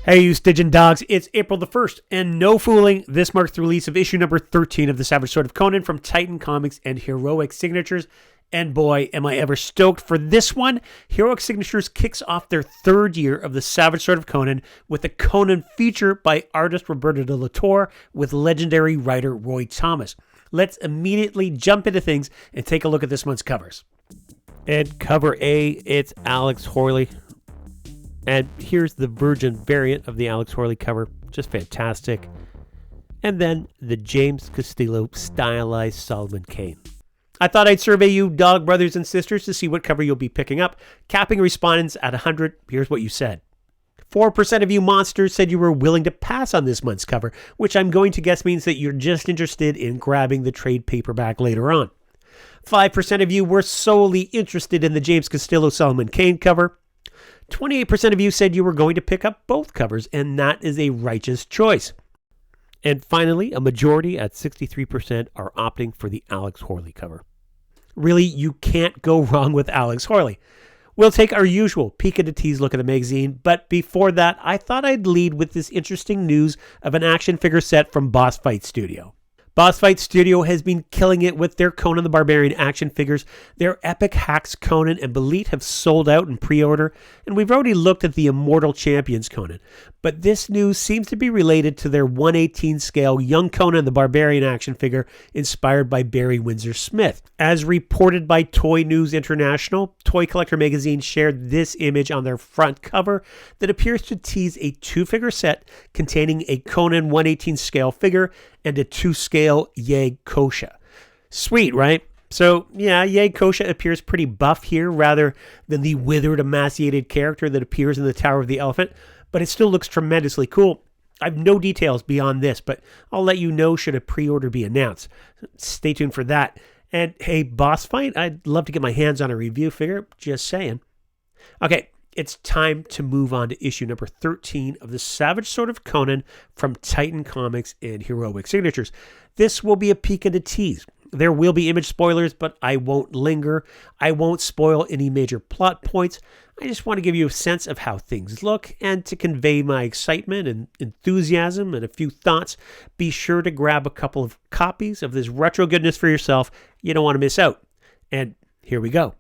Hey, you Stygian Dogs, it's April the 1st, and no fooling, this marks the release of issue number 13 of The Savage Sword of Conan from Titan Comics and Heroic Signatures. And boy, am I ever stoked for this one. Heroic Signatures kicks off their third year of The Savage Sword of Conan with a Conan feature by artist Roberto de la Torre with legendary writer Roy Thomas. Let's immediately jump into things and take a look at this month's covers. And cover A, it's Alex Horley. And here's the Virgin variant of the Alex Horley cover, just fantastic. And then the James Castillo stylized Solomon Kane. I thought I'd survey you dog brothers and sisters to see what cover you'll be picking up. Capping respondents at 100, here's what you said. 4% of you monsters said you were willing to pass on this month's cover, which I'm going to guess means that you're just interested in grabbing the trade paperback later on. 5% of you were solely interested in the James Castillo Solomon Kane cover. 28% of you said you were going to pick up both covers, and that is a righteous choice. And finally, a majority at 63% are opting for the Alex Horley cover. Really, you can't go wrong with Alex Horley. We'll take our usual peek at a tease look at the magazine, but before that, I thought I'd lead with this interesting news of an action figure set from Boss Fight Studio. Boss Fight Studio has been killing it with their Conan the Barbarian action figures. Their Epic Hacks Conan and Belit have sold out in pre-order, and we've already looked at the Immortal Champions Conan. But this news seems to be related to their 1/18 scale Young Conan the Barbarian action figure inspired by Barry Windsor Smith. As reported by Toy News International, Toy Collector Magazine shared this image on their front cover that appears to tease a two-figure set containing a Conan 1/18 scale figure and a 2-scale Yag-Kosha. Sweet, right? So, yeah, Yag-Kosha appears pretty buff here rather than the withered, emaciated character that appears in the Tower of the Elephant, but it still looks tremendously cool. I have no details beyond this, but I'll let you know should a pre-order be announced. Stay tuned for that. And hey, Boss Fight, I'd love to get my hands on a review figure, just saying. Okay, it's time to move on to issue number 13 of The Savage Sword of Conan from Titan Comics and Heroic Signatures. This will be a peek and a tease. There will be image spoilers, but I won't linger. I won't spoil any major plot points. I just want to give you a sense of how things look, and to convey my excitement and enthusiasm and a few thoughts, be sure to grab a couple of copies of this retro goodness for yourself. You don't want to miss out. And here we go.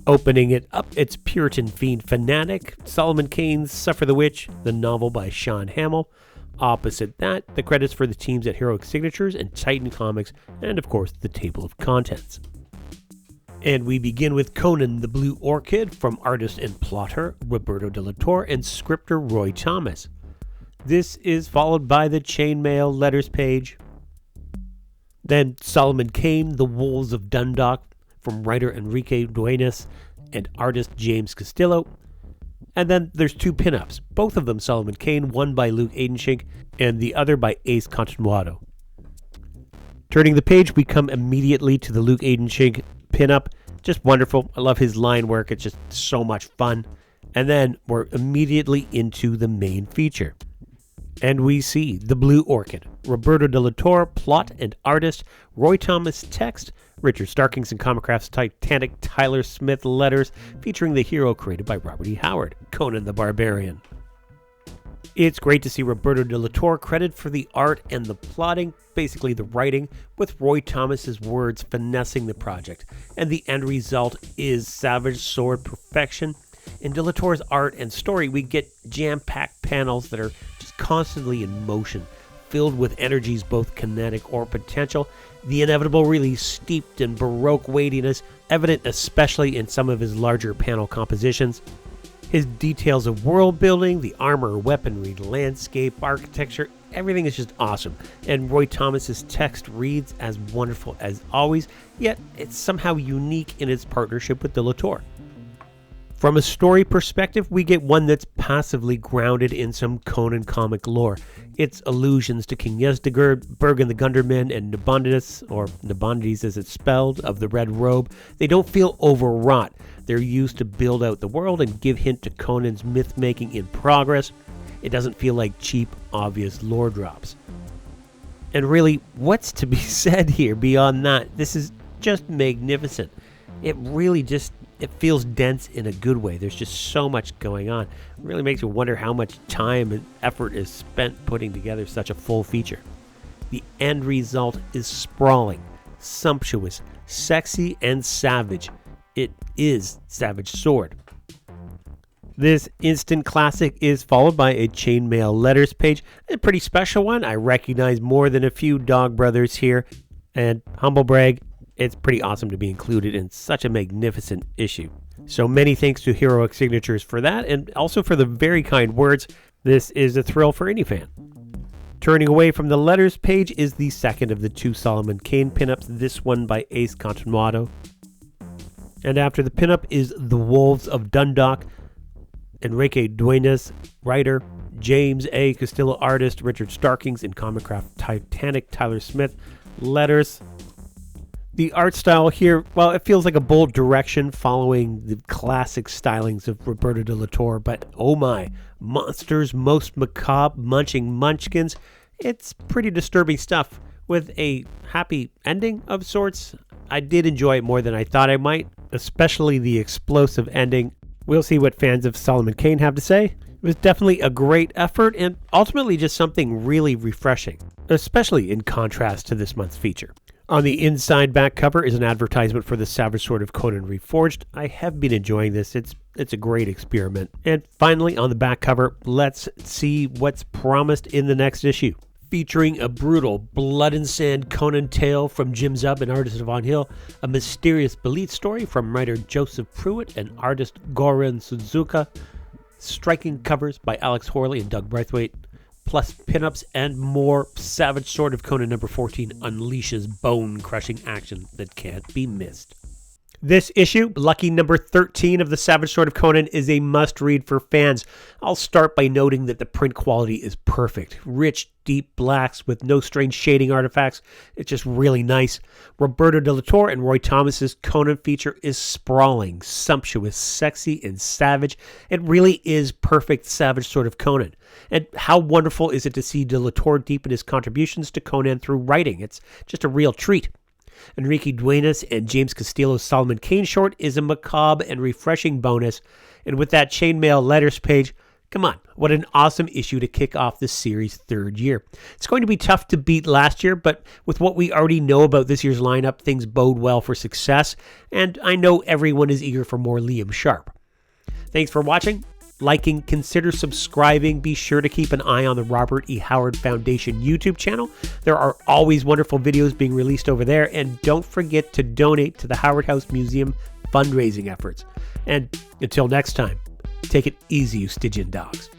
Opening it up, it's Puritan Fiend Fanatic, Solomon Kane's Suffer the Witch, the novel by Shaun Hamill. Opposite that, the credits for the teams at Heroic Signatures and Titan Comics, and of course, the table of contents. And we begin with Conan the Blue Orchid from artist and plotter Roberto de la Torre and scripter Roy Thomas. This is followed by the chainmail letters page. Then Solomon Kane, The Wolves of Dundalk from writer Enrique Duenas and artist James Castillo. And then there's two pinups, both of them Solomon Kane, one by Luke Eidenschink and the other by Ace Continuado. Turning the page, we come immediately to the Luke Eidenschink pinup. Just wonderful. I love his line work. It's just so much fun. And then we're immediately into the main feature. And we see The Blue Orchid, Roberto de la Torre, plot and artist, Roy Thomas text, Richard Starkings and Comicraft's Titanic Tyler Smith letters, featuring the hero created by Robert E. Howard, Conan the Barbarian. It's great to see Roberto de la Torre credited for the art and the plotting, basically the writing, with Roy Thomas's words finessing the project. And the end result is Savage Sword perfection. In de la Torre's art and story, we get jam-packed panels that are just constantly in motion, filled with energies both kinetic or potential, the inevitable release steeped in Baroque weightiness, evident especially in some of his larger panel compositions. His details of world building, the armor, weaponry, landscape, architecture, everything is just awesome. And Roy Thomas's text reads as wonderful as always, yet it's somehow unique in its partnership with de la Torre. From a story perspective, we get one that's passively grounded in some Conan comic lore. Its allusions to King Yezdigerd, Bergen the Gunderman, and Nabonidus, or Nabonidus as it's spelled, of the Red Robe, they don't feel overwrought. They're used to build out the world and give hint to Conan's myth-making in progress. It doesn't feel like cheap, obvious lore drops. And really, what's to be said here beyond that? This is just magnificent. It really just it feels dense in a good way. There's just so much going on. It really makes you wonder how much time and effort is spent putting together such a full feature. The end result is sprawling, sumptuous, sexy, and savage. It is Savage Sword. This instant classic is followed by a chainmail letters page, a pretty special one. I recognize more than a few dog brothers here, and humble brag, it's pretty awesome to be included in such a magnificent issue. So many thanks to Heroic Signatures for that, and also for the very kind words. This is a thrill for any fan. Turning away from the letters page is the second of the two Solomon Kane pinups, this one by Ace Continuado. And after the pinup is The Wolves of Dundalk, Enrique Duenas, writer, James A. Castillo, artist, Richard Starkings, in Comicraft Titanic, Tyler Smith, letters. The art style here, well, it feels like a bold direction following the classic stylings of Roberto de la Torre, but oh my, monsters most macabre munching munchkins. It's pretty disturbing stuff with a happy ending of sorts. I did enjoy it more than I thought I might, especially the explosive ending. We'll see what fans of Solomon Kane have to say. It was definitely a great effort and ultimately just something really refreshing, especially in contrast to this month's feature. On the inside back cover is an advertisement for the Savage Sword of Conan Reforged. I have been enjoying this. It's a great experiment. And finally, on the back cover, let's see what's promised in the next issue. Featuring a brutal blood and sand Conan tale from Jim Zub and artist Von Hill, a mysterious Belit story from writer Joseph Pruitt and artist Goran Suzuka, striking covers by Alex Horley and Doug Braithwaite, plus pinups and more. Savage Sword of Conan number 14 unleashes bone-crushing action that can't be missed. This issue, lucky number 13 of the Savage Sword of Conan, is a must-read for fans. I'll start by noting that the print quality is perfect. Rich, deep blacks with no strange shading artifacts. It's just really nice. Roberto de la Torre and Roy Thomas's Conan feature is sprawling, sumptuous, sexy, and savage. It really is perfect Savage Sword of Conan. And how wonderful is it to see de la Torre deepen his contributions to Conan through writing. It's just a real treat. Enrique Duenas and James Castillo's Solomon Kane short is a macabre and refreshing bonus. And with that chainmail letters page, come on, what an awesome issue to kick off the series' third year. It's going to be tough to beat last year, but with what we already know about this year's lineup, things bode well for success. And I know everyone is eager for more Liam Sharp. Thanks for watching. Liking, consider subscribing. Be sure to keep an eye on the Robert E. Howard Foundation YouTube channel. There are always wonderful videos being released over there. And don't forget to donate to the Howard House Museum fundraising efforts. And until next time, take it easy, you Stygian Dogs.